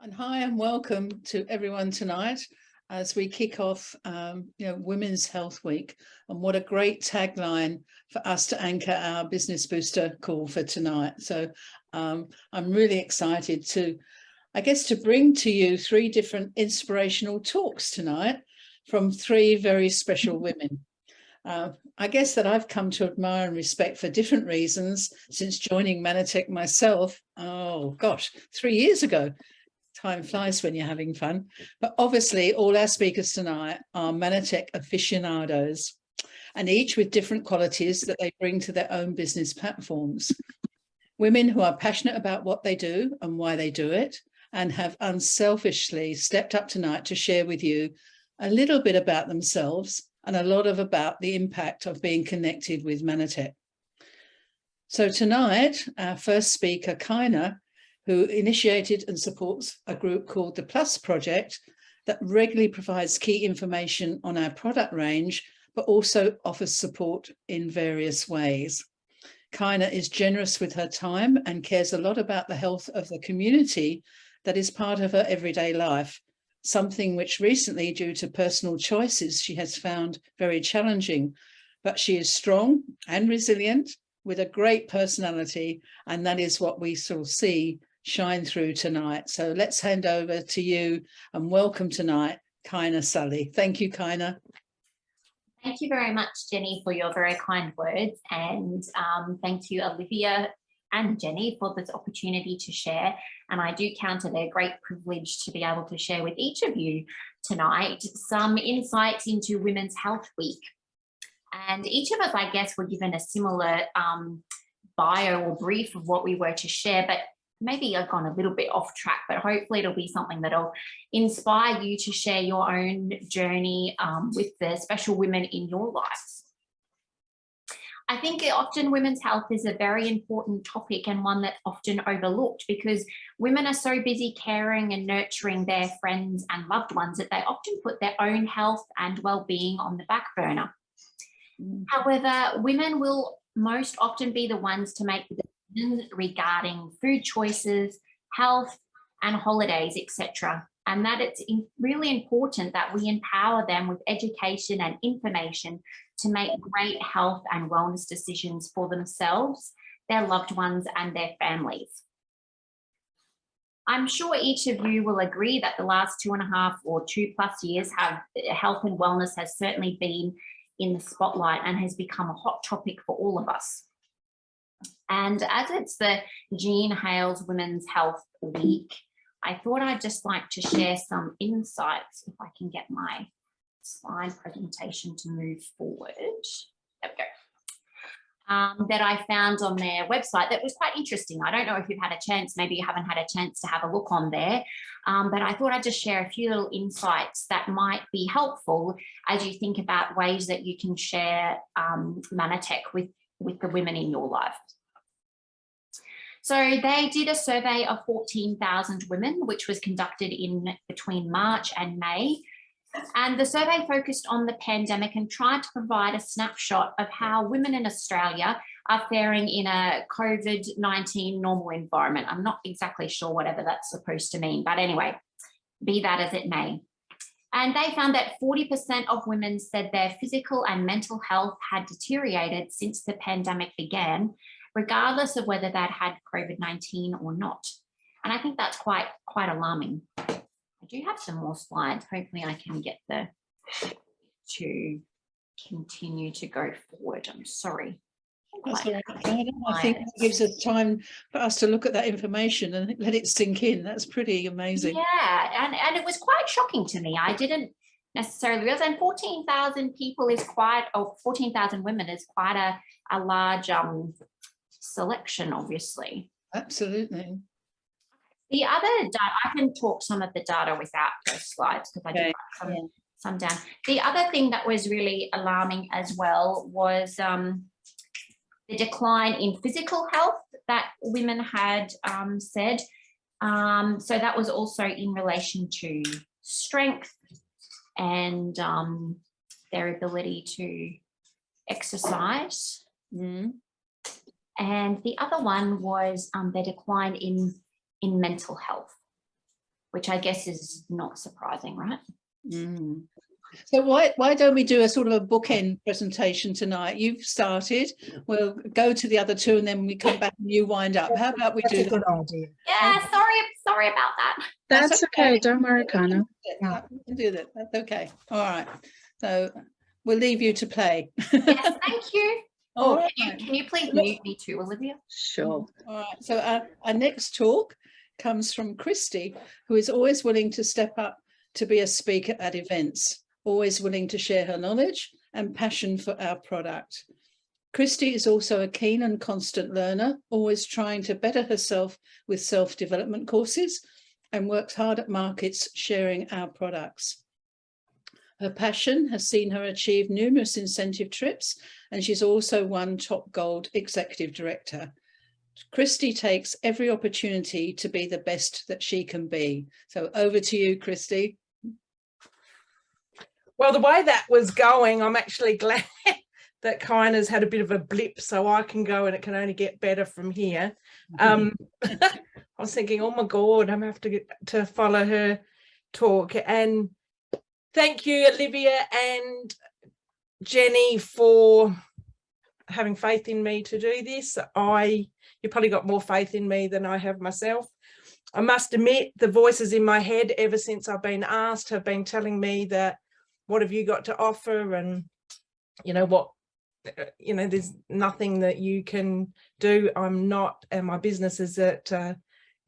And hi and welcome to everyone tonight as we kick off Women's Health Week. And what a great tagline for us to anchor our Business Booster call for tonight. So I'm really excited to bring to you three different inspirational talks tonight from three very special women. I guess that I've come to admire and respect for different reasons since joining Manatech myself, 3 years ago. Time flies when you're having fun. But obviously all our speakers tonight are Manatech aficionados, and each with different qualities that they bring to their own business platforms. Women who are passionate about what they do and why they do it, and have unselfishly stepped up tonight to share with you a little bit about themselves and a lot about the impact of being connected with Manatech. So tonight, our first speaker, Kaina, who initiated and supports a group called the Plus Project that regularly provides key information on our product range, but also offers support in various ways. Kaina is generous with her time and cares a lot about the health of the community that is part of her everyday life, something which recently, due to personal choices, she has found very challenging. But she is strong and resilient with a great personality, and that is what we shall see shine through tonight. So let's hand over to you and welcome tonight, Kaina Sully. Thank you, Kaina. Thank you very much, Jenny, for your very kind words. And thank you, Olivia and Jenny, for this opportunity to share. And I do count it a great privilege to be able to share with each of you tonight some insights into Women's Health Week. And each of us, I guess, were given a similar bio or brief of what we were to share, but maybe I've gone a little bit off track, but hopefully it'll be something that'll inspire you to share your own journey with the special women in your lives. I think often women's health is a very important topic and one that's often overlooked because women are so busy caring and nurturing their friends and loved ones that they often put their own health and well-being on the back burner. However, women will most often be the ones to make the decisions regarding food choices, health and holidays, etc. And that it's really important that we empower them with education and information to make great health and wellness decisions for themselves, their loved ones and their families. I'm sure each of you will agree that the last 2.5 or 2+ years health and wellness has certainly been in the spotlight and has become a hot topic for all of us. And as it's the Jean Hales Women's Health Week, I thought I'd just like to share some insights, if I can get my slide presentation to move forward. There we go. That I found on their website that was quite interesting. I don't know if you've had a chance, maybe you haven't had a chance to have a look on there, but I thought I'd just share a few little insights that might be helpful as you think about ways that you can share Manatech with the women in your life. So they did a survey of 14,000 women, which was conducted in between March and May. And the survey focused on the pandemic and tried to provide a snapshot of how women in Australia are faring in a COVID-19 normal environment. I'm not exactly sure whatever that's supposed to mean, but anyway, be that as it may. And they found that 40% of women said their physical and mental health had deteriorated since the pandemic began, regardless of whether they'd had COVID-19 or not. And I think that's quite alarming. I do have some more slides. Hopefully I can get to continue to go forward. I'm sorry. That's all right. I think it gives us time for us to look at that information and let it sink in. That's pretty amazing. Yeah, and it was quite shocking to me. I didn't necessarily realize, and 14,000 people is quite, or 14,000 women is quite a large selection, obviously. Absolutely. The other data, I can talk some of the data without those slides because I did write some down. The other thing that was really alarming as well was the decline in physical health that women had said. So that was also in relation to strength and their ability to exercise. And the other one was the decline in mental health. which I guess is not surprising, right? Mm. So why don't we do a sort of a bookend presentation tonight? You've started, we'll go to the other two and then we come back and you wind up. How about we do that? That's a good idea. Yeah, sorry about that. That's okay. Don't worry, Kana. We can do that. That's okay. All right. So we'll leave you to play. Yes, thank you. All Oh, right. can you please mute me too, Olivia? Sure. All right. So our next talk comes from Christy, who is always willing to step up to be a speaker at events, always willing to share her knowledge and passion for our product. Christy is also a keen and constant learner, always trying to better herself with self-development courses, and works hard at markets sharing our products. Her passion has seen her achieve numerous incentive trips, and she's also won Top Gold Executive Director. Christy takes every opportunity to be the best that she can be. So over to you, Christy. Well, the way that was going, I'm actually glad that Kina's had a bit of a blip, so I can go and it can only get better from here. I was thinking, oh my God, I'm going to have to follow her talk. And thank you, Olivia and Jenny, for having faith in me to do this. You probably got more faith in me than I have myself. I must admit, the voices in my head ever since I've been asked have been telling me that, what have you got to offer? And there's nothing that you can do. I'm not, and my business is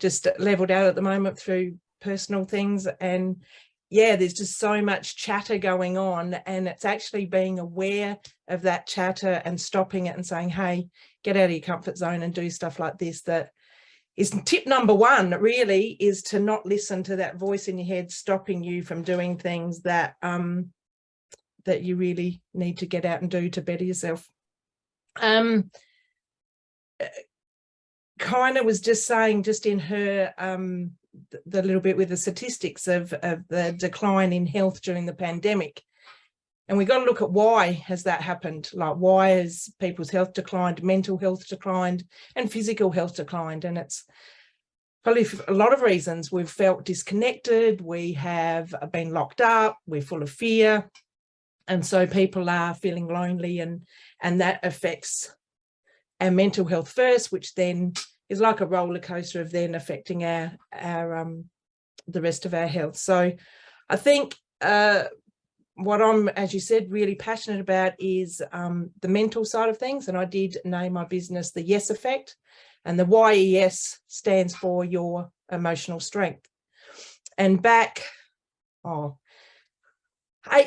just leveled out at the moment through personal things. And yeah, there's just so much chatter going on, and it's actually being aware of that chatter and stopping it and saying, hey, get out of your comfort zone and do stuff like this. That is tip number one, really, is to not listen to that voice in your head stopping you from doing things that that you really need to get out and do to better yourself. Kina was just saying, just in her the little bit with the statistics of the decline in health during the pandemic, and we got to look at why has that happened. Like, why has people's health declined, mental health declined, and physical health declined? And it's probably for a lot of reasons. We've felt disconnected, we have been locked up, we're full of fear, and so people are feeling lonely, and that affects our mental health first, which then is like a roller coaster of then affecting our the rest of our health. So I think what I'm, as you said, really passionate about is the mental side of things. And I did name my business the Yes Effect, and the YES stands for your emotional strength. And back 8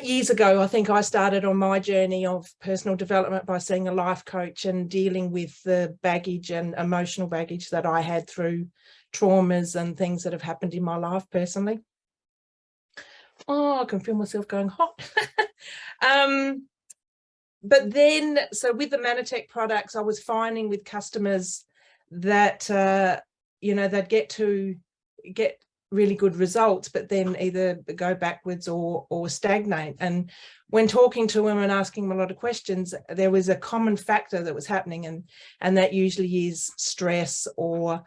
years ago, I think I started on my journey of personal development by seeing a life coach and dealing with the baggage and emotional baggage that I had through traumas and things that have happened in my life personally. Oh, I can feel myself going hot. But then, so with the Manatech products, I was finding with customers that, they'd get really good results, but then either go backwards or stagnate. And when talking to them and asking them a lot of questions, there was a common factor that was happening, and that usually is stress or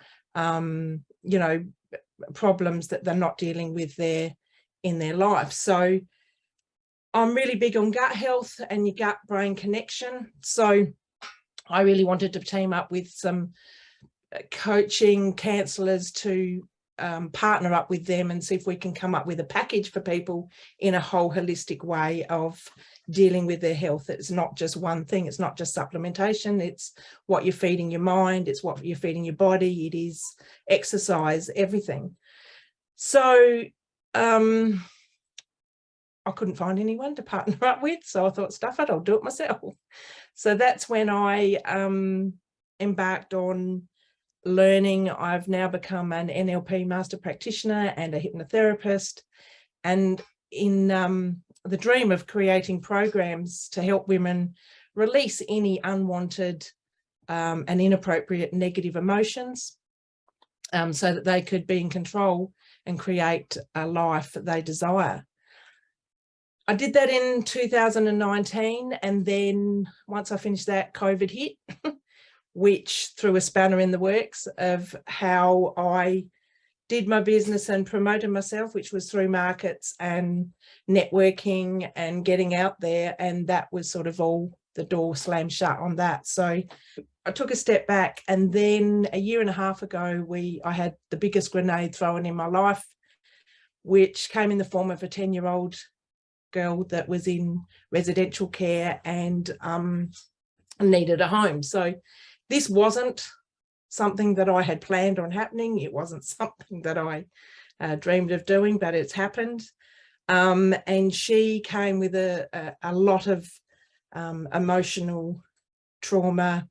problems that they're not dealing with in their life. So I'm really big on gut health and your gut brain connection. So I really wanted to team up with some coaching counsellors to partner up with them and see if we can come up with a package for people in a whole holistic way of dealing with their health. It's not just one thing. It's not just supplementation. It's what you're feeding your mind. It's what you're feeding your body. It is exercise, everything. So I couldn't find anyone to partner up with. So I thought, stuff it, I'll do it myself. So that's when I embarked on learning. I've now become an NLP master practitioner and a hypnotherapist, and in the dream of creating programs to help women release any unwanted and inappropriate negative emotions, so that they could be in control and create a life that they desire. I did that in 2019, and then once I finished that, COVID hit, which threw a spanner in the works of how I did my business and promoted myself, which was through markets and networking and getting out there. And that was sort of all, the door slammed shut on that. So I took a step back, and then a year and a half ago, I had the biggest grenade thrown in my life, which came in the form of a 10-year-old girl that was in residential care and needed a home. So this wasn't something that I had planned on happening. It wasn't something that I dreamed of doing, but it's happened. And she came with a lot of emotional trauma,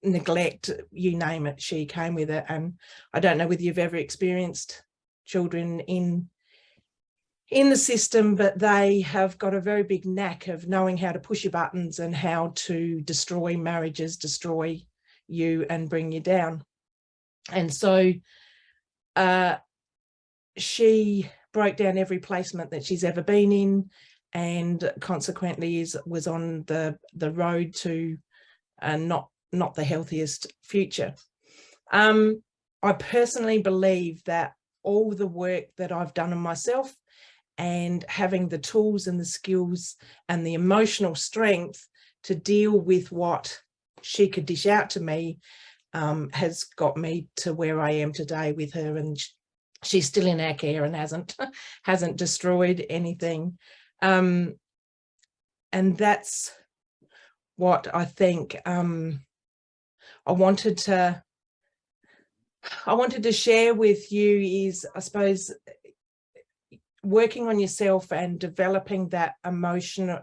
neglect, you name it, she came with it. And I don't know whether you've ever experienced children in the system, but they have got a very big knack of knowing how to push your buttons and how to destroy marriages, destroy you and bring you down. And so she broke down every placement that she's ever been in, and consequently was on the road to not the healthiest future. I personally believe that all the work that I've done on myself and having the tools and the skills and the emotional strength to deal with what she could dish out to me has got me to where I am today with her, and she's still in our care and hasn't destroyed anything. And that's what I think I wanted to share with you is, I suppose, working on yourself and developing that emotional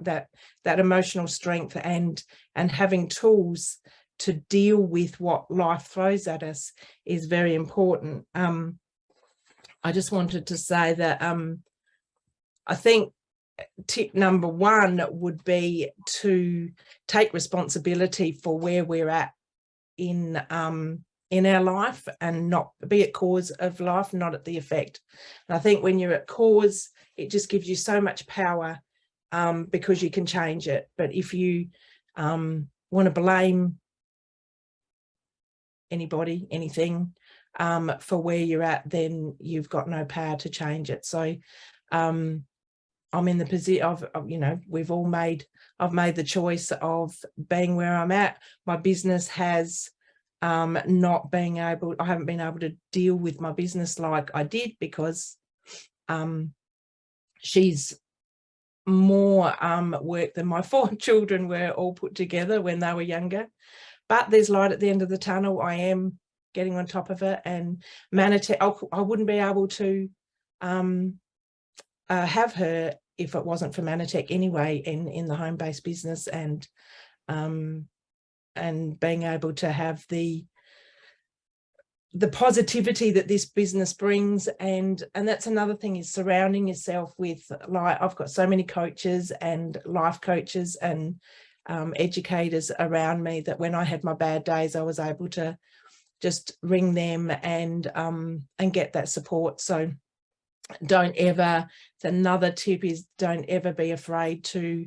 strength and having tools to deal with what life throws at us is very important. I just wanted to say that I think tip number one would be to take responsibility for where we're at in our life, and not be at cause of life, not at the effect. And I think when you're at cause, it just gives you so much power because you can change it. But if you want to blame anybody, anything for where you're at, then you've got no power to change it. So I'm in the position of, I've made the choice of being where I'm at. My business has I haven't been able to deal with my business like I did, because she's more work than my 4 children were all put together when they were younger. But there's light at the end of the tunnel. I am getting on top of it, and Manatee, I wouldn't be able to have her if it wasn't for Manatech anyway, in the home-based business, and being able to have the positivity that this business brings. And that's another thing, is surrounding yourself with, like, I've got so many coaches and life coaches and educators around me that when I had my bad days, I was able to just ring them and get that support. So don't ever, another tip is, don't ever be afraid to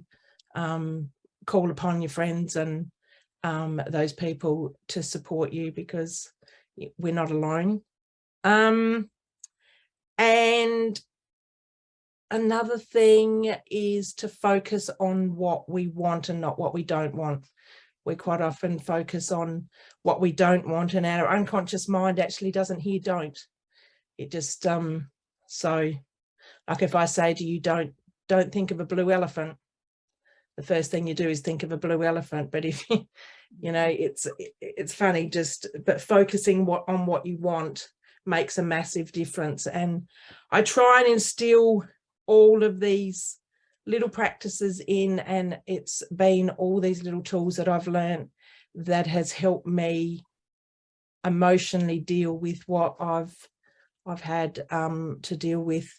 call upon your friends and those people to support you, because we're not alone. And another thing is to focus on what we want and not what we don't want. We quite often focus on what we don't want, and our unconscious mind actually doesn't hear don't. It just so, like, if I say to you, don't think of a blue elephant, the first thing you do is think of a blue elephant. But if it's funny, but focusing on what you want makes a massive difference. And I try and instill all of these little practices in, and it's been all these little tools that I've learned that has helped me emotionally deal with what I've had to deal with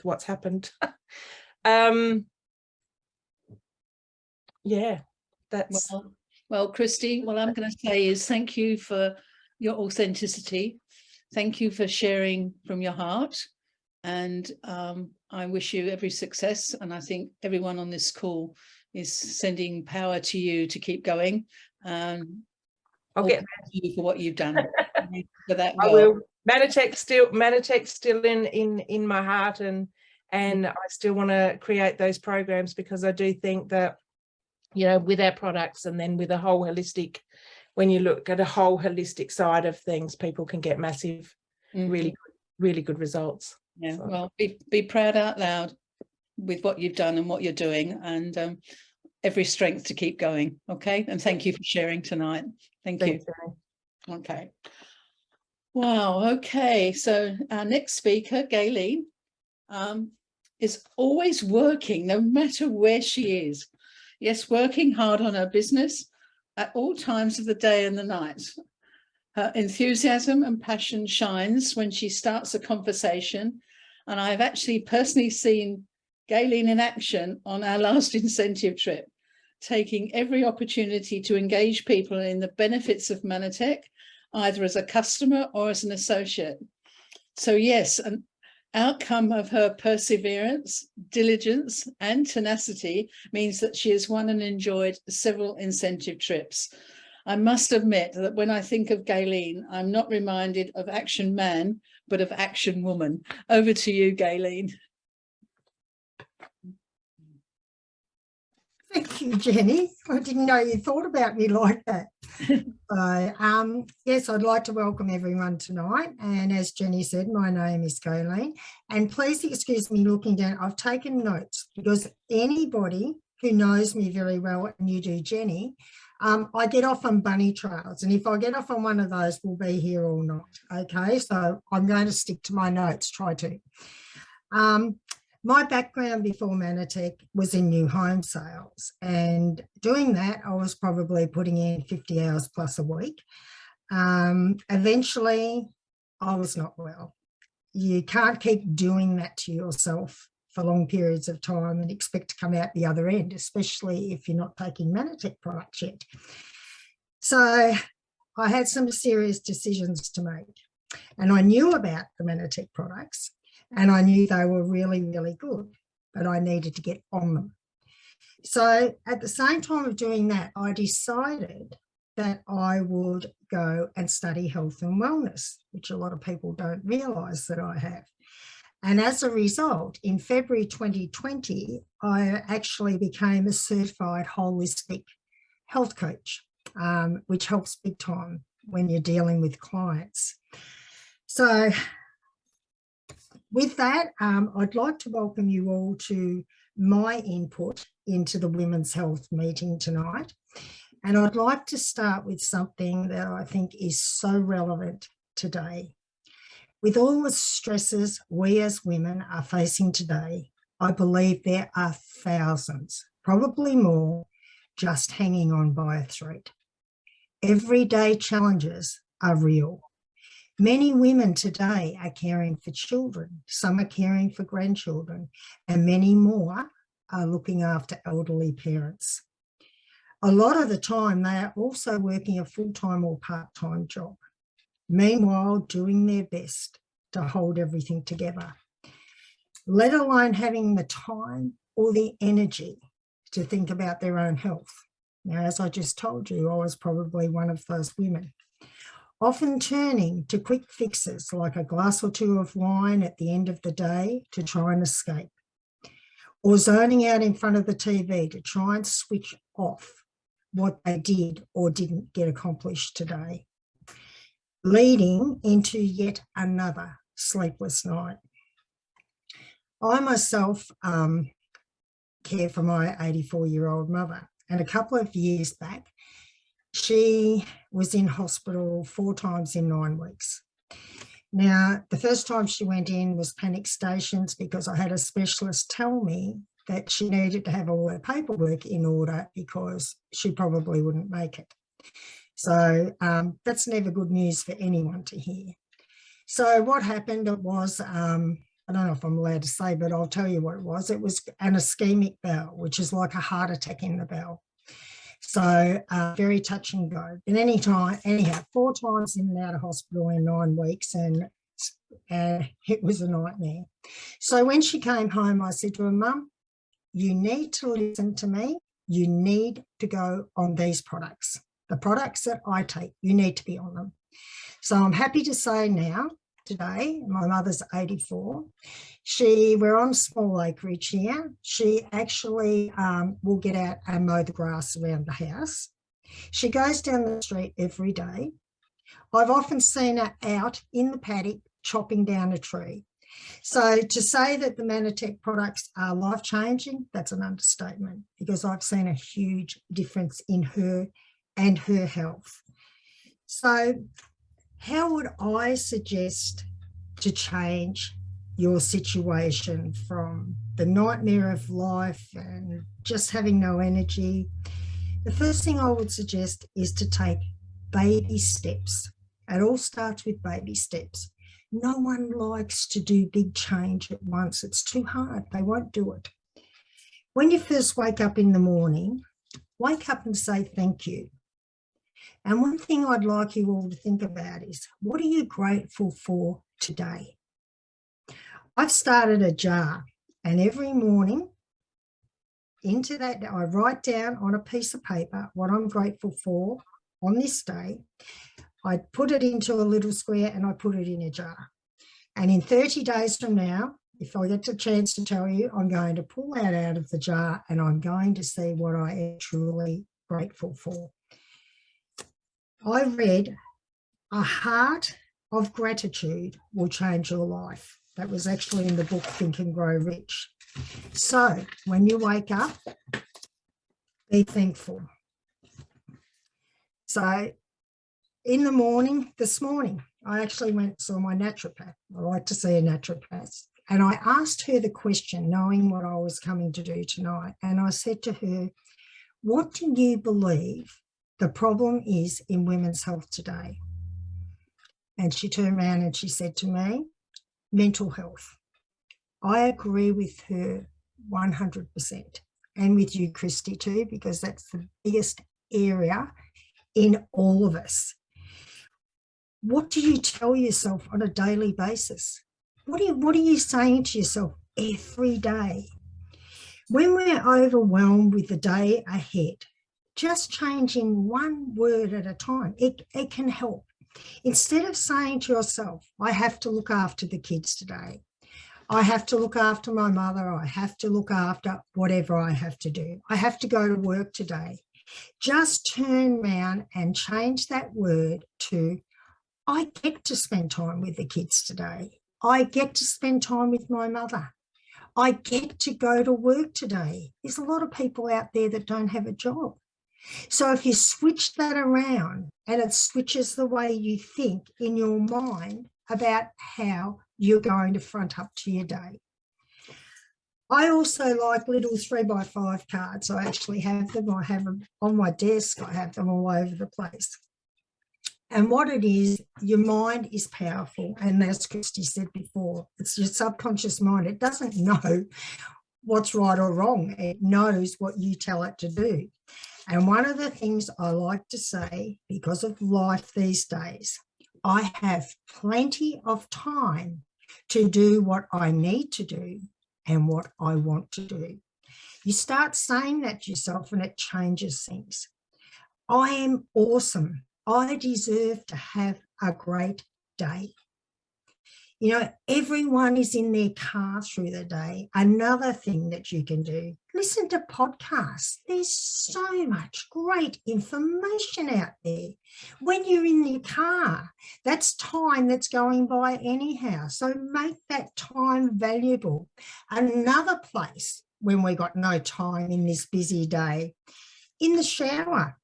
what's happened. Yeah, that's well, Christy, what I'm going to say is thank you for your authenticity. Thank you for sharing from your heart, and I wish you every success. And I think everyone on this call is sending power to you to keep going. I'll All get thank you for what you've done for that I girl. will. Manatech's still in my heart, and I still want to create those programs, because I do think that, you know, with our products, and then with a whole holistic, when you look at a whole holistic side of things, people can get massive, really good results. Yeah, So. well, be proud out loud with what you've done and what you're doing, and every strength to keep going. Okay, and thank you for sharing tonight. Thank you. Okay. Wow. Okay, so our next speaker, Gayleen, is always working, no matter where she is. Yes, working hard on her business at all times of the day and the night. Her enthusiasm and passion shines when she starts a conversation, and I've actually personally seen Gayleen in action on our last incentive trip, taking every opportunity to engage people in the benefits of Manatech, either as a customer or as an associate. So yes, an outcome of her perseverance, diligence, and tenacity means that she has won and enjoyed several incentive trips. I must admit that when I think of Gayleen, I'm not reminded of Action Man, but of Action Woman. Over to you, Gayleen. Thank you, Jenny. I didn't know you thought about me like that. Yes, I'd like to welcome everyone tonight. And as Jenny said, my name is Gayleen. And please excuse me looking down. I've taken notes, because anybody who knows me very well, and you do, Jenny, I get off on bunny trails. And if I get off on one of those, we'll be here all night. Okay, so I'm going to stick to my notes, try to. My background before Manatech was in new home sales, and doing that, I was probably putting in 50 hours plus a week. Eventually, I was not well. You can't keep doing that to yourself for long periods of time and expect to come out the other end, especially if you're not taking Manatech products yet. So I had some serious decisions to make, and I knew about the Manatech products. And I knew they were really, really good, but I needed to get on them. So at the same time of doing that, I decided that I would go and study health and wellness, which a lot of people don't realise that I have. And as a result, in February 2020, I actually became a certified holistic health coach, which helps big time when you're dealing with clients. So with that, I'd like to welcome you all to my input into the Women's Health meeting tonight. And I'd like to start with something that I think is so relevant today. With all the stresses we as women are facing today, I believe there are thousands, probably more, just hanging on by a thread. Everyday challenges are real. Many women today are caring for children, some are caring for grandchildren, and many more are looking after elderly parents. A lot of the time, they are also working a full-time or part-time job, meanwhile doing their best to hold everything together, let alone having the time or the energy to think about their own health. Now, as I just told you, I was probably one of those women, often turning to quick fixes like a glass or two of wine at the end of the day to try and escape, or zoning out in front of the TV to try and switch off what they did or didn't get accomplished today, leading into yet another sleepless night. I myself care for my 84-year-old mother, and a couple of years back, she was in hospital 4 times in 9 weeks. Now, the first time she went in was panic stations because I had a specialist tell me that she needed to have all her paperwork in order because she probably wouldn't make it. So that's never good news for anyone to hear. So what happened, it was, I don't know if I'm allowed to say, but I'll tell you what it was. It was an ischemic bowel, which is like a heart attack in the bowel. So very touch and go. And anyhow, 4 times in and out of hospital in 9 weeks, and it was a nightmare. So when she came home, I said to her, Mum, you need to listen to me. You need to go on these products. The products that I take, you need to be on them. So I'm happy to say now, today, my mother's 84. We're on small acreage here. She actually will get out and mow the grass around the house. She goes down the street every day. I've often seen her out in the paddock chopping down a tree. So to say that the Manatech products are life-changing, that's an understatement, because I've seen a huge difference in her and her health. So how would I suggest to change your situation from the nightmare of life and just having no energy? The first thing I would suggest is to take baby steps. It all starts with baby steps. No one likes to do big change at once. It's too hard. They won't do it. When you first wake up in the morning, wake up and say thank you. And one thing I'd like you all to think about is, what are you grateful for today? I've started a jar, and every morning into that, I write down on a piece of paper what I'm grateful for on this day. I put it into a little square and I put it in a jar. And in 30 days from now, if I get the chance to tell you, I'm going to pull that out of the jar and I'm going to see what I am truly grateful for. I read, a heart of gratitude will change your life. That was actually in the book Think and Grow Rich. So when you wake up, be thankful. So in the morning, this morning, I actually went and saw my naturopath. I like to see a naturopath. And I asked her the question, knowing what I was coming to do tonight. And I said to her, what do you believe the problem is in women's health today? And she turned around and she said to me, mental health. I agree with her 100%. And with you, Christy, too, because that's the biggest area in all of us. What do you tell yourself on a daily basis? What are you saying to yourself every day? When we're overwhelmed with the day ahead, just changing one word at a time, it can help. Instead of saying to yourself, I have to look after the kids today, I have to look after my mother, I have to look after whatever I have to do, I have to go to work today, just turn around and change that word to, I get to spend time with the kids today. I get to spend time with my mother. I get to go to work today. There's a lot of people out there that don't have a job. So if you switch that around and it switches the way you think in your mind about how you're going to front up to your day. I also like little 3x5 cards. I actually have them. I have them on my desk. I have them all over the place. And what it is, your mind is powerful. And as Christy said before, it's your subconscious mind. It doesn't know what's right or wrong. It knows what you tell it to do. And one of the things I like to say, because of life these days, I have plenty of time to do what I need to do and what I want to do. You start saying that to yourself and it changes things. I am awesome. I deserve to have a great day. You know, everyone is in their car through the day. Another thing that you can do, listen to podcasts. There's so much great information out there. When you're in your car, that's time that's going by anyhow. So make that time valuable. Another place when we got no time in this busy day, in the shower.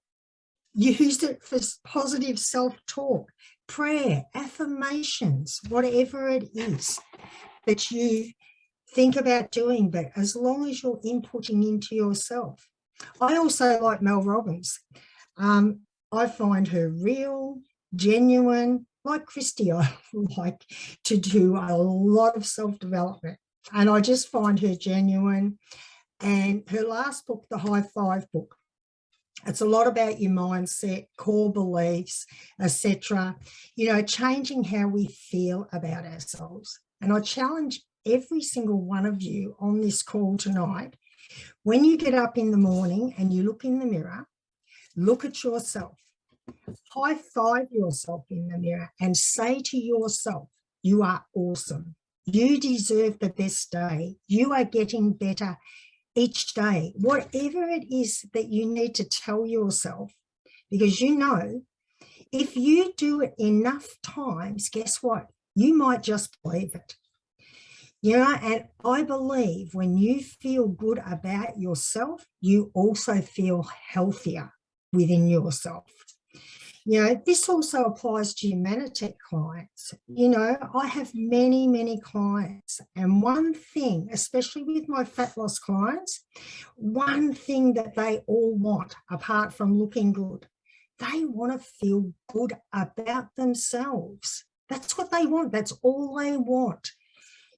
Use it for positive self-talk, prayer, affirmations, whatever it is that you think about doing, but as long as you're inputting into yourself. I also like Mel Robbins. I find her real, genuine, like Christy, I like to do a lot of self-development. And I just find her genuine. And her last book, the High Five book, it's a lot about your mindset, core beliefs, etc. You know, changing how we feel about ourselves. And I challenge every single one of you on this call tonight, when you get up in the morning and you look in the mirror, look at yourself High five yourself in the mirror and say to yourself, you are awesome. You deserve the best day. You are getting better each day. Whatever it is that you need to tell yourself, because you know, if you do it enough times, guess what? You might just believe it. You know, and I believe when you feel good about yourself, you also feel healthier within yourself. You know, this also applies to Humanitech clients. You know, I have many, many clients. And one thing, especially with my fat loss clients, one thing that they all want, apart from looking good, they want to feel good about themselves. That's what they want. That's all they want.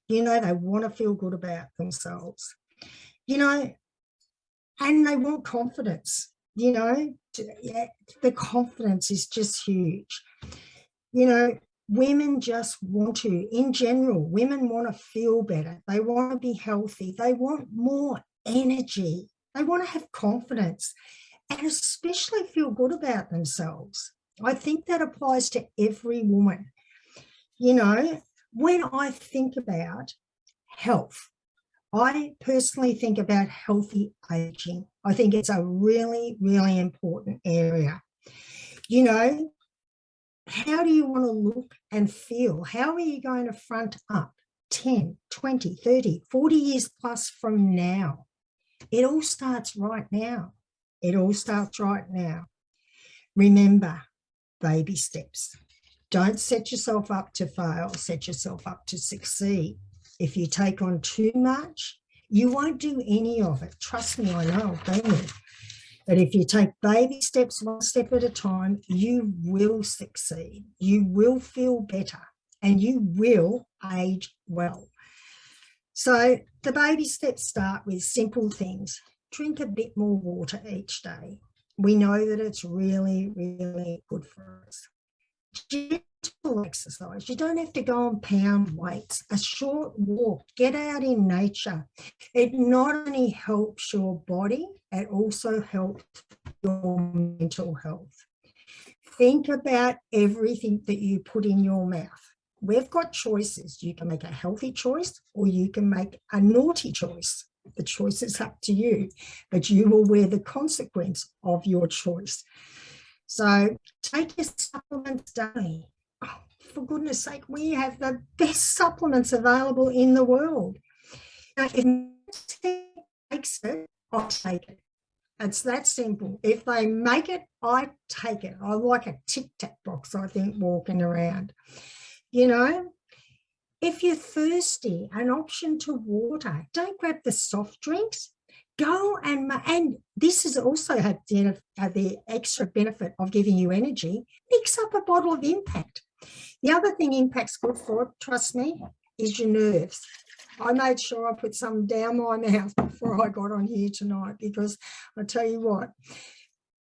You know, they want to feel good about themselves, you know, and they want confidence, you know, the confidence is just huge. You know, women just want to, in general, women want to feel better. They want to be healthy. They want more energy. They want to have confidence and especially feel good about themselves. I think that applies to every woman. You know, when I think about health, I personally think about healthy aging. I think it's a really, really important area. You know, how do you want to look and feel? How are you going to front up 10, 20, 30, 40 years plus from now? It all starts right now. It all starts right now. Remember, baby steps. Don't set yourself up to fail, set yourself up to succeed. If you take on too much, you won't do any of it. Trust me, I know, I've been there. But if you take baby steps, one step at a time, you will succeed. You will feel better and you will age well. So the baby steps start with simple things. Drink a bit more water each day. We know that it's really, really good for us. Gentle exercise. You don't have to go and pound weights. A short walk, get out in nature. It not only helps your body, it also helps your mental health. Think about everything that you put in your mouth. We've got choices. You can make a healthy choice or you can make a naughty choice. The choice is up to you, but you will wear the consequence of your choice. So take your supplements daily. Oh, for goodness sake, we have the best supplements available in the world. Now, if Meditech makes it, I'll take it. It's that simple. If they make it, I take it. I like a Tic Tac box, I think, walking around. You know, if you're thirsty, an option to water. Don't grab the soft drinks. Go and this is also had the extra benefit of giving you energy. Mix up a bottle of Impact. The other thing Impact's good for, trust me, is your nerves. I made sure I put some down my mouth before I got on here tonight because I tell you what,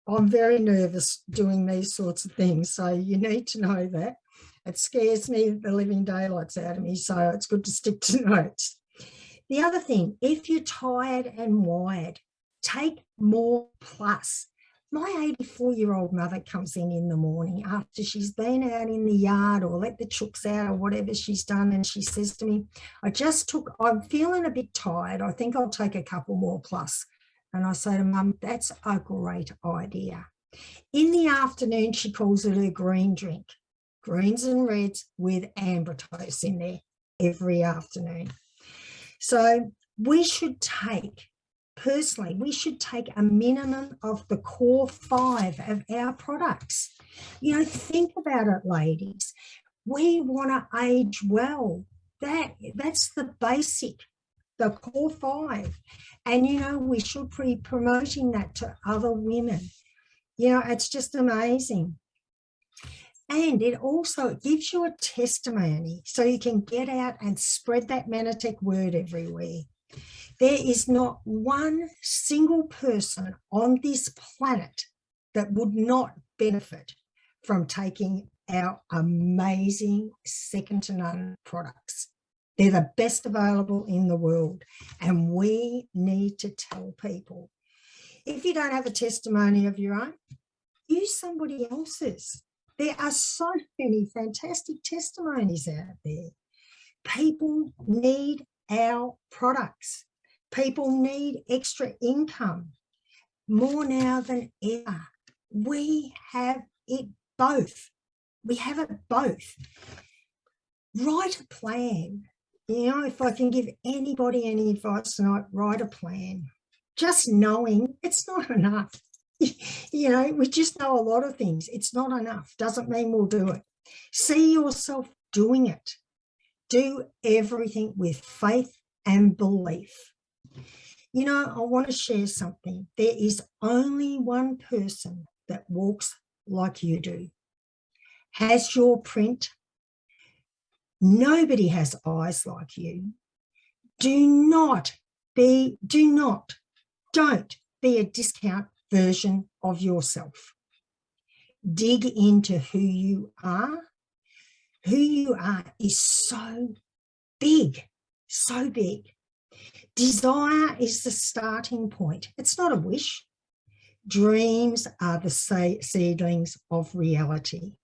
I'm very nervous doing these sorts of things. So you need to know that. It scares me the living daylights out of me. So it's good to stick to notes. The other thing, if you're tired and wired, take more plus. My 84-year-old mother comes in the morning after she's been out in the yard or let the chooks out or whatever she's done, and she says to me, I'm feeling a bit tired. I think I'll take a couple more plus. And I say to Mum, that's a great idea. In the afternoon, she calls it a green drink, greens and reds with ambrotos in there every afternoon. So we should take, personally, we should take a minimum of the core 5 of our products. You know, think about it, ladies. We want to age well. That's the basic, the core 5. And, you know, we should be promoting that to other women. You know, it's just amazing. And it also gives you a testimony so you can get out and spread that Meditech word everywhere. There is not one single person on this planet that would not benefit from taking our amazing second to none products. They're the best available in the world, and we need to tell people. If you don't have a testimony of your own, use somebody else's. There are so many fantastic testimonies out there. People need our products. People need extra income more now than ever. We have it both. We have it both. Write a plan. You know, if I can give anybody any advice tonight, write a plan. Just knowing it's not enough. You know, we just know a lot of things. It's not enough. Doesn't mean we'll do it. See yourself doing it. Do everything with faith and belief. You know, I want to share something. There is only one person that walks like you do, has your print. Nobody has eyes like you. Don't be a discount version of yourself. Dig into who you are. Who you are is so big, so big. Desire is the starting point. It's not a wish. Dreams are the seedlings of reality.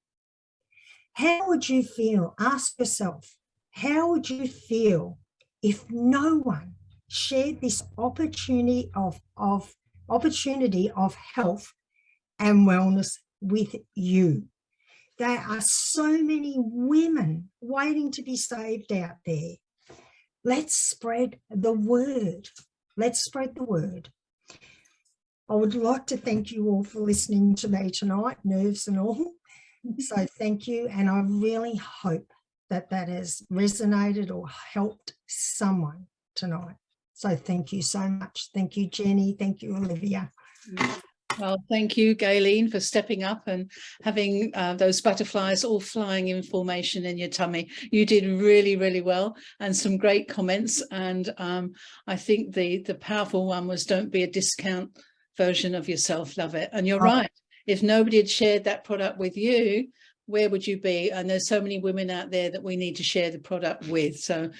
How would you feel? Ask yourself, how would you feel if no one shared this opportunity of health and wellness with you? There are so many women waiting to be saved out there. Let's spread the word. Let's spread the word. I would like to thank you all for listening to me tonight, nerves and all. So thank you. And I really hope that that has resonated or helped someone tonight. So thank you so much. Thank you, Jenny. Thank you, Olivia. Well, thank you, Gayleen, for stepping up and having those butterflies all flying in formation in your tummy. You did really, really well, and some great comments. And I think the powerful one was, don't be a discount version of yourself. Love it. And you're right. If nobody had shared that product with you, where would you be? And there's so many women out there that we need to share the product with. So,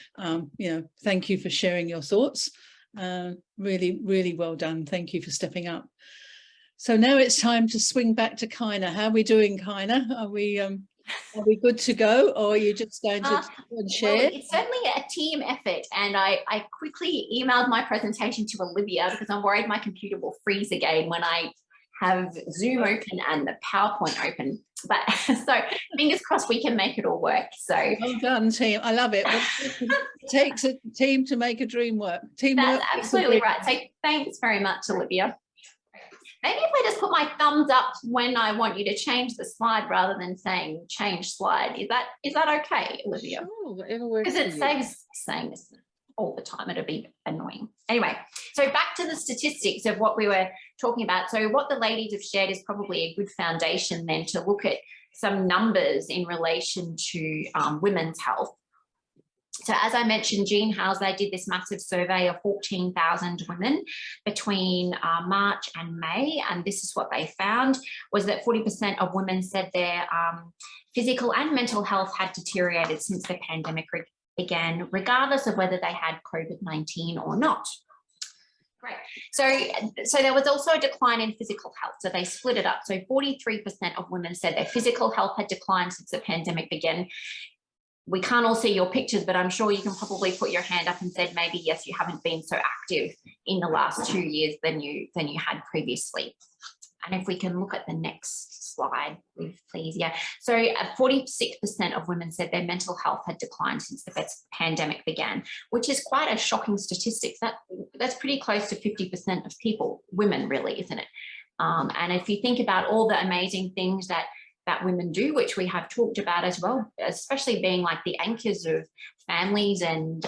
you know, thank you for sharing your thoughts. Really, really well done. Thank you for stepping up. So now it's time to swing back to Kaina. How are we doing, Kaina? Are we good to go, or are you just going to share? Well, it's certainly a team effort, and I quickly emailed my presentation to Olivia because I'm worried my computer will freeze again when I have Zoom open and the PowerPoint open. But so fingers crossed we can make it all work. So well done, team. I love it. It takes a team to make a dream work. Teamwork. That's absolutely right. So thanks very much, Olivia. Maybe if I just put my thumbs up when I want you to change the slide rather than saying change slide. Is that okay, Olivia? Sure, whatever works. Because it saves saying this all the time. It'd be annoying. Anyway, so back to the statistics of what we were talking about. So what the ladies have shared is probably a good foundation then to look at some numbers in relation to women's health. So as I mentioned, Jean House, they did this massive survey of 14,000 women between March and May. And this is what they found, was that 40% of women said their physical and mental health had deteriorated since the pandemic began, regardless of whether they had COVID-19 or not. Great. So there was also a decline in physical health. So they split it up. So 43% of women said their physical health had declined since the pandemic began. We can't all see your pictures, but I'm sure you can probably put your hand up and said maybe, yes, you haven't been so active in the last 2 years than you had previously. And if we can look at the next slide, please. Yeah. So 46% of women said their mental health had declined since the pandemic began, which is quite a shocking statistic. That's pretty close to 50% of people, women really, isn't it? And if you think about all the amazing things that women do, which we have talked about as well, especially being like the anchors of families and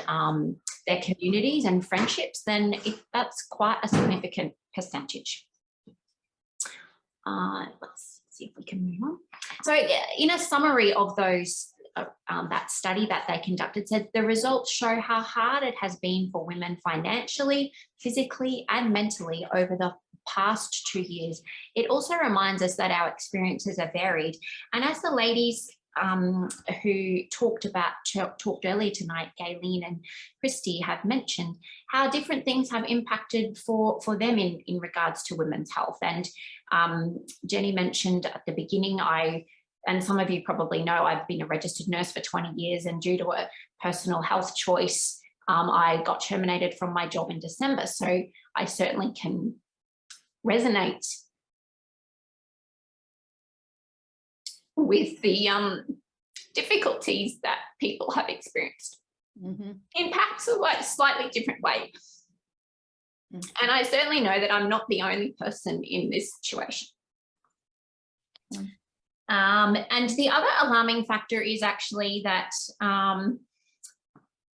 their communities and friendships, then that's quite a significant percentage. Let's see if we can move on. So in a summary of those, that study that they conducted said the results show how hard it has been for women financially, physically and mentally over the past 2 years. It also reminds us that our experiences are varied. And as the ladies who talked earlier tonight, Gayleen and Christy, have mentioned how different things have impacted for them in regards to women's health. And Jenny mentioned at the beginning, and some of you probably know, I've been a registered nurse for 20 years, and due to a personal health choice, I got terminated from my job in December. So I certainly can resonate with the difficulties that people have experienced in perhaps a slightly different way. And I certainly know that I'm not the only person in this situation. And the other alarming factor is actually that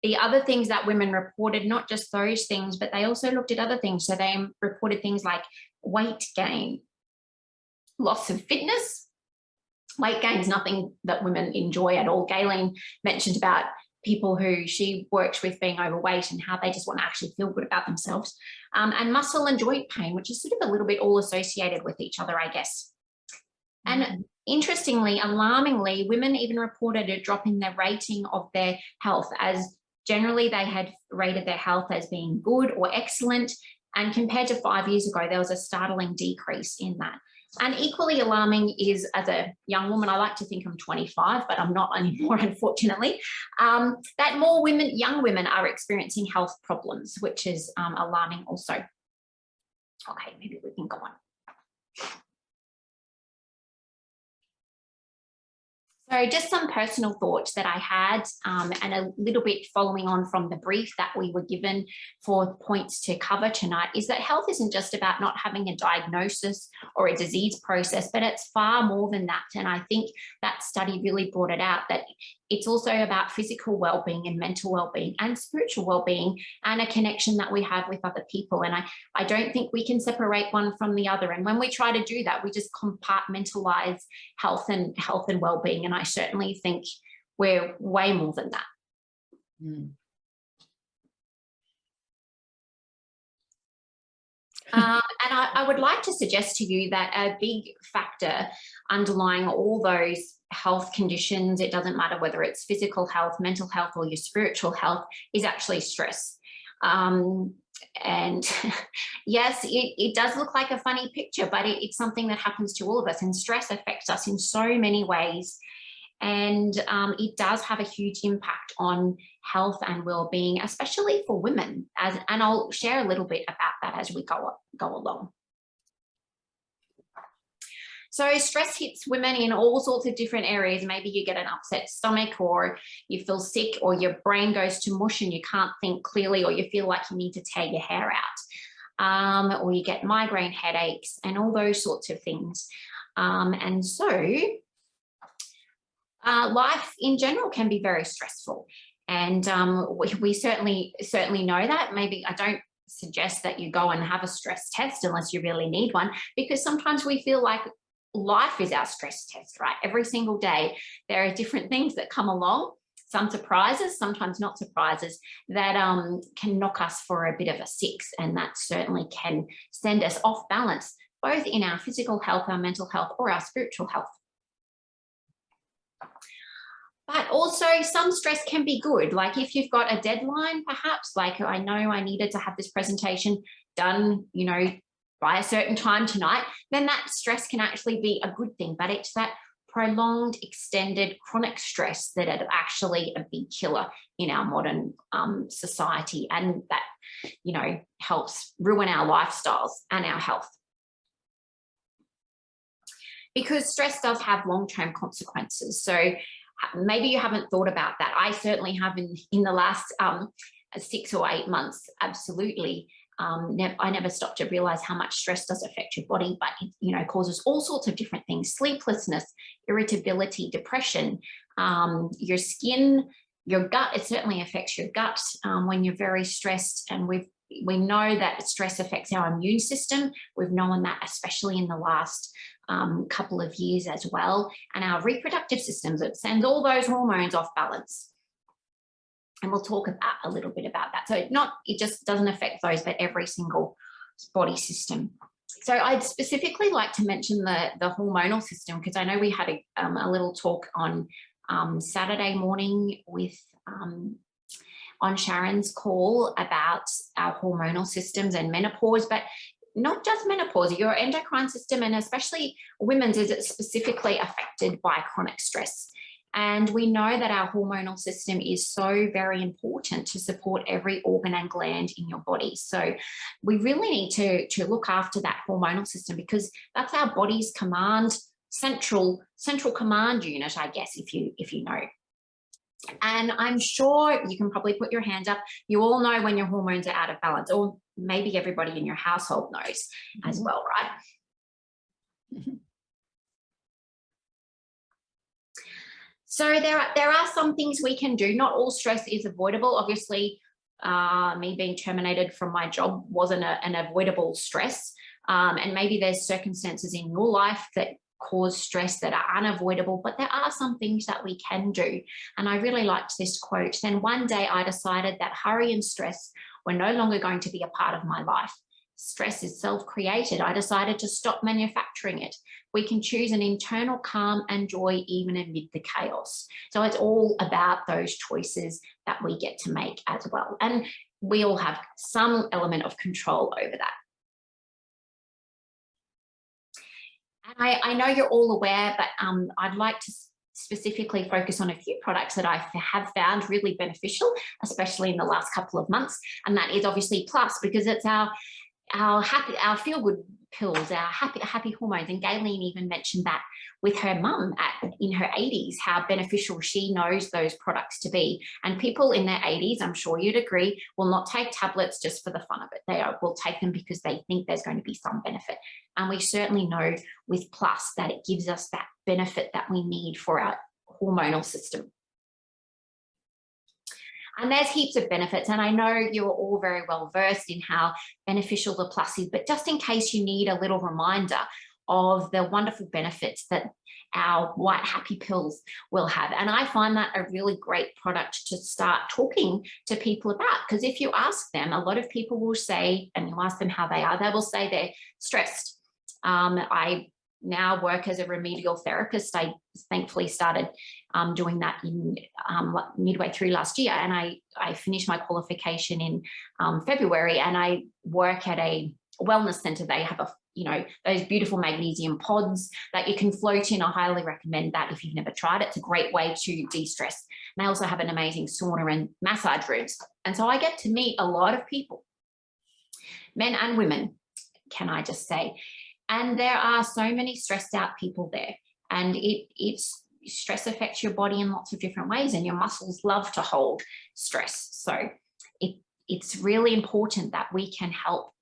the other things that women reported, not just those things, but they also looked at other things. So they reported things like weight gain, loss of fitness. Weight gain is nothing that women enjoy at all. Gayleen mentioned about people who she worked with being overweight and how they just want to actually feel good about themselves. And muscle and joint pain, which is sort of a little bit all associated with each other, I guess. And interestingly, alarmingly, women even reported a drop in their rating of their health, as generally they had rated their health as being good or excellent. And compared to 5 years ago, there was a startling decrease in that. And equally alarming is, as a young woman, I like to think I'm 25, but I'm not anymore, unfortunately, that more young women are experiencing health problems, which is alarming also. Okay, maybe we can go on. So just some personal thoughts that I had, and a little bit following on from the brief that we were given for points to cover tonight, is that health isn't just about not having a diagnosis or a disease process, but it's far more than that. And I think that study really brought it out, that it's also about physical well-being and mental well-being and spiritual well-being, and a connection that we have with other people. And I don't think we can separate one from the other. And when we try to do that, we just compartmentalize health and well-being. And I certainly think we're way more than that. And I would like to suggest to you that a big factor underlying all those health conditions, it doesn't matter whether it's physical health, mental health, or your spiritual health, is actually stress. And yes, it does look like a funny picture, but it's something that happens to all of us, and stress affects us in so many ways. And it does have a huge impact on health and well-being, especially for women. And I'll share a little bit about that as we go along. So stress hits women in all sorts of different areas. Maybe you get an upset stomach, or you feel sick, or your brain goes to mush and you can't think clearly, or you feel like you need to tear your hair out, or you get migraine headaches and all those sorts of things. And so life in general can be very stressful. And we certainly know that. Maybe I don't suggest that you go and have a stress test unless you really need one, because sometimes we feel like life is our stress test, right? Every single day, there are different things that come along, some surprises, sometimes not surprises, that can knock us for a bit of a six. And that certainly can send us off balance, both in our physical health, our mental health, or our spiritual health. But also some stress can be good. Like if you've got a deadline, perhaps, like I know I needed to have this presentation done, by a certain time tonight, then that stress can actually be a good thing. But it's that prolonged, extended, chronic stress that is actually a big killer in our modern society, and that, helps ruin our lifestyles and our health. Because stress does have long-term consequences. So maybe you haven't thought about that. I certainly have in the last 6 or 8 months, absolutely. I never stopped to realize how much stress does affect your body, but it causes all sorts of different things: sleeplessness, irritability, depression, your skin, your gut. It certainly affects your gut when you're very stressed. And we know that stress affects our immune system. We've known that especially in the last couple of years as well. And our reproductive systems, it sends all those hormones off balance. And we'll talk about a little bit about that. So it just doesn't affect those, but every single body system. So I'd specifically like to mention the hormonal system, because I know we had a little talk on Saturday morning with on Sharon's call about our hormonal systems and menopause, but not just menopause, your endocrine system, and especially women's, is specifically affected by chronic stress. And we know that our hormonal system is so very important to support every organ and gland in your body. So we really need to look after that hormonal system, because that's our body's central command unit, I guess, if you know. And I'm sure you can probably put your hand up. You all know when your hormones are out of balance, or maybe everybody in your household knows as well, right? So there are some things we can do. Not all stress is avoidable. Obviously, me being terminated from my job wasn't an avoidable stress. And maybe there's circumstances in your life that cause stress that are unavoidable, but there are some things that we can do. And I really liked this quote. Then one day I decided that hurry and stress were no longer going to be a part of my life. Stress is self-created. I decided to stop manufacturing it. We can choose an internal calm and joy even amid the chaos. So it's all about those choices that we get to make as well. And we all have some element of control over that. And I know you're all aware, but I'd like to specifically focus on a few products that I have found really beneficial, especially in the last couple of months. And that is obviously Plus, because it's our feel-good pills, our happy hormones. And Gayleen even mentioned that with her mum in her 80s, how beneficial she knows those products to be. And people in their 80s, I'm sure you'd agree, will not take tablets just for the fun of it. They will take them because they think there's going to be some benefit. And we certainly know with Plus that it gives us that benefit that we need for our hormonal system. And there's heaps of benefits, and I know you're all very well versed in how beneficial the Plus is, but just in case you need a little reminder of the wonderful benefits that our white happy pills will have. And I find that a really great product to start talking to people about, because if you ask them, a lot of people will say, and you ask them how they are, they will say they're stressed. I now work as a remedial therapist. I thankfully started doing that in midway through last year, and I finished my qualification in February, and I work at a wellness center. They have those beautiful magnesium pods that you can float in. I highly recommend that if you've never tried it. It's a great way to de-stress. And they also have an amazing sauna and massage rooms. And so I get to meet a lot of people, men and women, can I just say. And there are so many stressed out people there, and stress affects your body in lots of different ways, and your muscles love to hold stress. So it's really important that we can help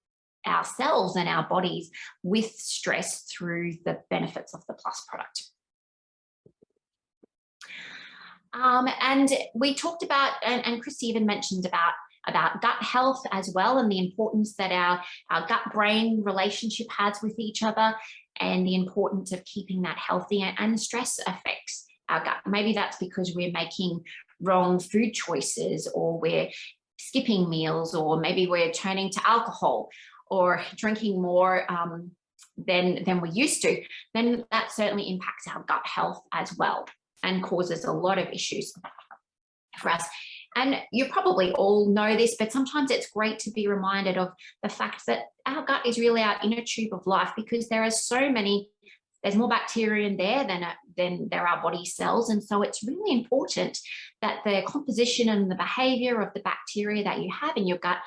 ourselves and our bodies with stress through the benefits of the Plus product. And we talked about, and Christy even mentioned about gut health as well, and the importance that our gut-brain relationship has with each other, and the importance of keeping that healthy. And stress affects our gut. Maybe that's because we're making wrong food choices, or we're skipping meals, or maybe we're turning to alcohol or drinking more than we used to. Then that certainly impacts our gut health as well, and causes a lot of issues for us. And you probably all know this, but sometimes it's great to be reminded of the fact that our gut is really our inner tube of life, because there's more bacteria in there than there are body cells. And so it's really important that the composition and the behavior of the bacteria that you have in your gut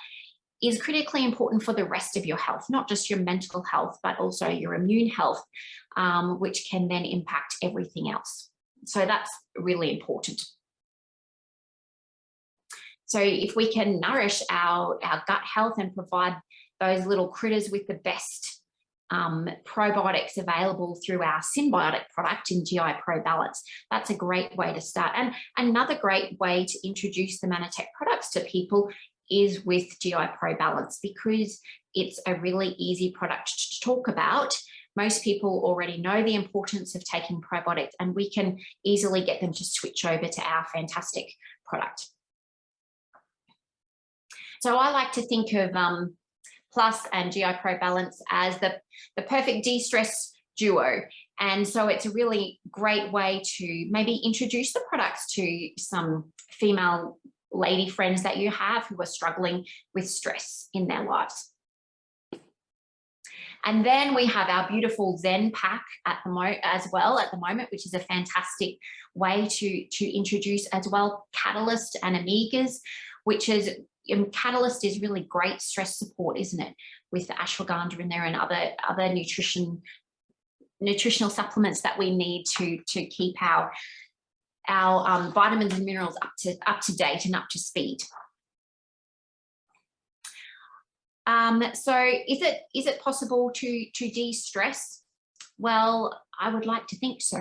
is critically important for the rest of your health, not just your mental health, but also your immune health, which can then impact everything else. So that's really important. So if we can nourish our gut health and provide those little critters with the best probiotics available through our symbiotic product in GI Pro Balance, that's a great way to start. And another great way to introduce the Manatech products to people is with GI Pro Balance, because it's a really easy product to talk about. Most people already know the importance of taking probiotics, and we can easily get them to switch over to our fantastic product. So I like to think of Plus and GI Pro Balance as the perfect de-stress duo. And so it's a really great way to maybe introduce the products to some female lady friends that you have who are struggling with stress in their lives. And then we have our beautiful Zen pack at the moment, which is a fantastic way to introduce as well Catalyst and Omegas, which is Catalyst is really great stress support, isn't it? With the ashwagandha in there and other nutritional supplements that we need to keep our vitamins and minerals up to date and up to speed. So is it possible to de-stress? Well, I would like to think so.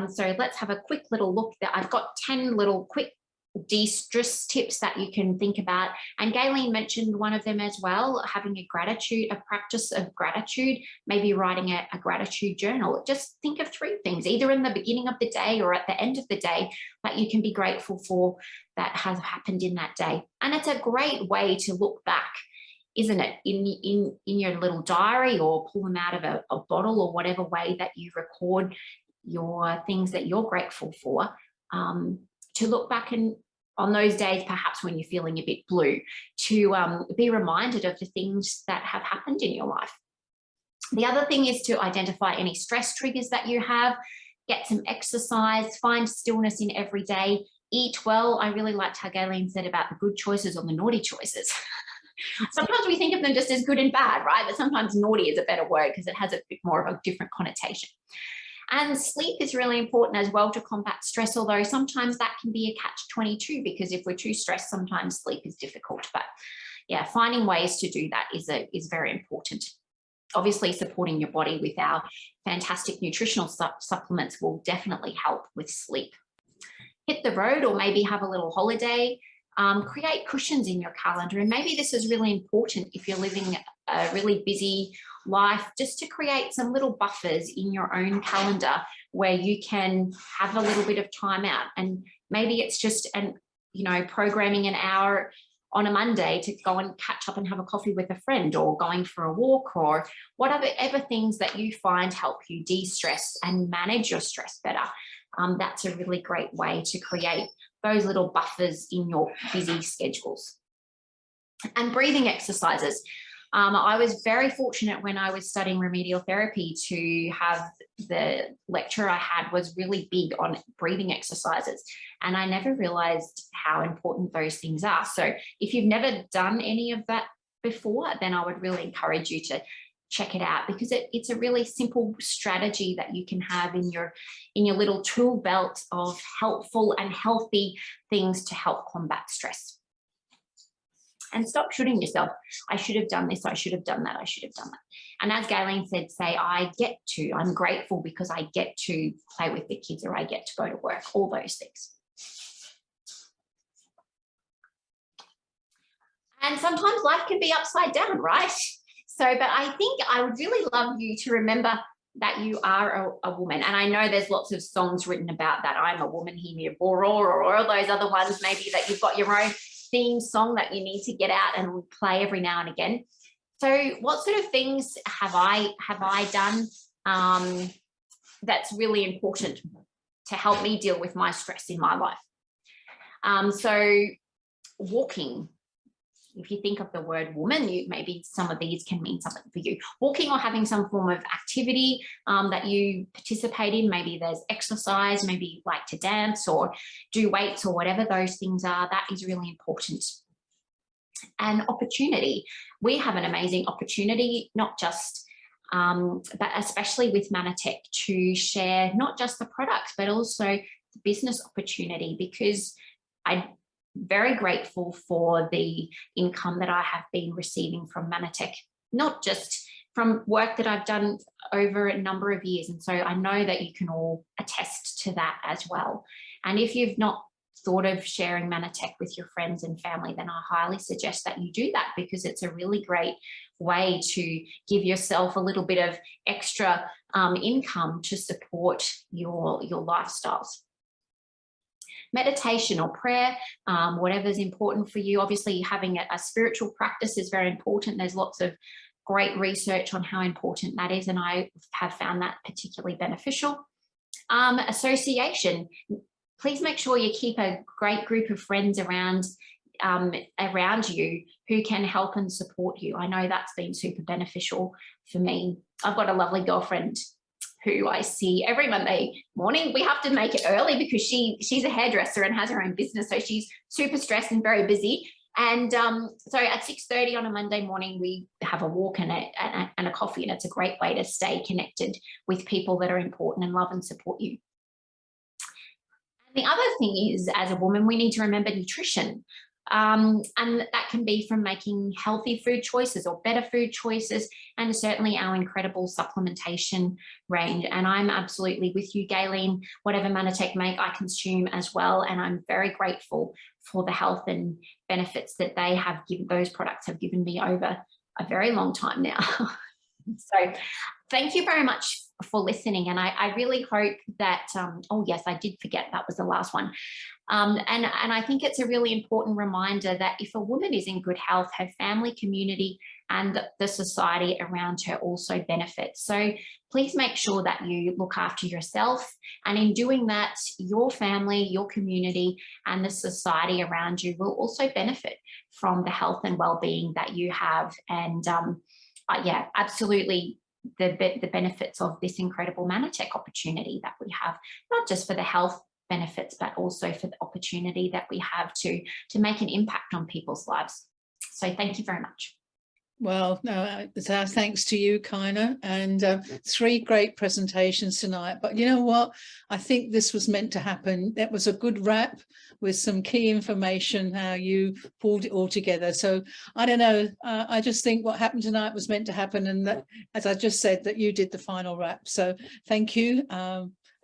So let's have a quick little look. I've got 10 little quick de-stress tips that you can think about. And Gayleen mentioned one of them as well, having a practice of gratitude, maybe writing a gratitude journal. Just think of 3 things, either in the beginning of the day or at the end of the day, that you can be grateful for that has happened in that day. And it's a great way to look back, isn't it, in your little diary, or pull them out of a bottle, or whatever way that you record your things that you're grateful for, to look back and on those days, perhaps when you're feeling a bit blue, to be reminded of the things that have happened in your life. The other thing is to identify any stress triggers that you have, get some exercise, find stillness in every day, eat well. I really liked how Gayleen said about the good choices or the naughty choices. Sometimes we think of them just as good and bad, right? But sometimes naughty is a better word because it has a bit more of a different connotation. And sleep is really important as well to combat stress, although sometimes that can be a catch-22, because if we're too stressed, sometimes sleep is difficult. But yeah, finding ways to do that is very important. Obviously, supporting your body with our fantastic nutritional supplements will definitely help with sleep. Hit the road, or maybe have a little holiday. Create cushions in your calendar. And maybe this is really important if you're living a really busy life, just to create some little buffers in your own calendar where you can have a little bit of time out. And maybe it's just programming an hour on a Monday to go and catch up and have a coffee with a friend, or going for a walk, or whatever things that you find help you de-stress and manage your stress better. That's a really great way to create those little buffers in your busy schedules. And breathing exercises. I was very fortunate when I was studying remedial therapy to have the lecturer I had was really big on breathing exercises. And I never realized how important those things are. So if you've never done any of that before, then I would really encourage you to check it out, because it's a really simple strategy that you can have in your little tool belt of helpful and healthy things to help combat stress. And stop shooting yourself. I should have done this. I should have done that. I should have done that. And as Gayleen said, say, I'm grateful because I get to play with the kids, or I get to go to work, all those things. And sometimes life can be upside down, right? So, but I think I would really love you to remember that you are a woman. And I know there's lots of songs written about that. I'm a woman, hear me roar, or all those other ones, maybe that you've got your own theme song that you need to get out and play every now and again. So what sort of things have I done that's really important to help me deal with my stress in my life? So walking. If you think of the word woman, maybe some of these can mean something for you. Walking or having some form of activity that you participate in. Maybe there's exercise, maybe you like to dance or do weights or whatever those things are. That is really important. And opportunity. We have an amazing opportunity, not just, but especially with Manatech, to share not just the products, but also the business opportunity, because I'm very grateful for the income that I have been receiving from Manatech, not just from work that I've done over a number of years. And so I know that you can all attest to that as well. And if you've not thought of sharing Manatech with your friends and family, then I highly suggest that you do that, because it's a really great way to give yourself a little bit of extra income to support your lifestyles. Meditation or prayer, whatever's important for you. Obviously, having a spiritual practice is very important. There's lots of great research on how important that is, and I have found that particularly beneficial. Association. Please make sure you keep a great group of friends around you who can help and support you. I know that's been super beneficial for me. I've got a lovely girlfriend who I see every Monday morning. We have to make it early because she's a hairdresser and has her own business, so she's super stressed and very busy. And so at 6:30 on a Monday morning, we have a walk and a coffee, and it's a great way to stay connected with people that are important and love and support you. And the other thing is, as a woman, we need to remember nutrition. And that can be from making healthy food choices or better food choices, and certainly our incredible supplementation range. And I'm absolutely with you, Gayleen. Whatever Manatech make, I consume as well, and I'm very grateful for the health and benefits that they have given. Those products have given me over a very long time now. So thank you very much for listening, and I really hope that oh yes, I did forget, that was the last one. And I think it's a really important reminder that if a woman is in good health, her family, community, and the society around her also benefits. So please make sure that you look after yourself, and in doing that, your family, your community, and the society around you will also benefit from the health and well-being that you have. And yeah, absolutely, the benefits of this incredible Manatech opportunity that we have, not just for the health benefits, but also for the opportunity that we have to make an impact on people's lives. So thank you very much. Well, no, it's our thanks to you, Kaina, and 3 great presentations tonight. But you know what? I think this was meant to happen. That was a good wrap with some key information, how you pulled it all together. So I don't know. I just think what happened tonight was meant to happen. And that, as I just said, that you did the final wrap. So thank you.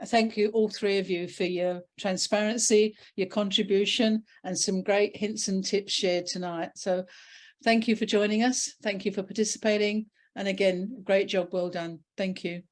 Thank you, all 3 of you, for your transparency, your contribution, and some great hints and tips shared tonight. So thank you for joining us. Thank you for participating. And again, great job. Well done. Thank you.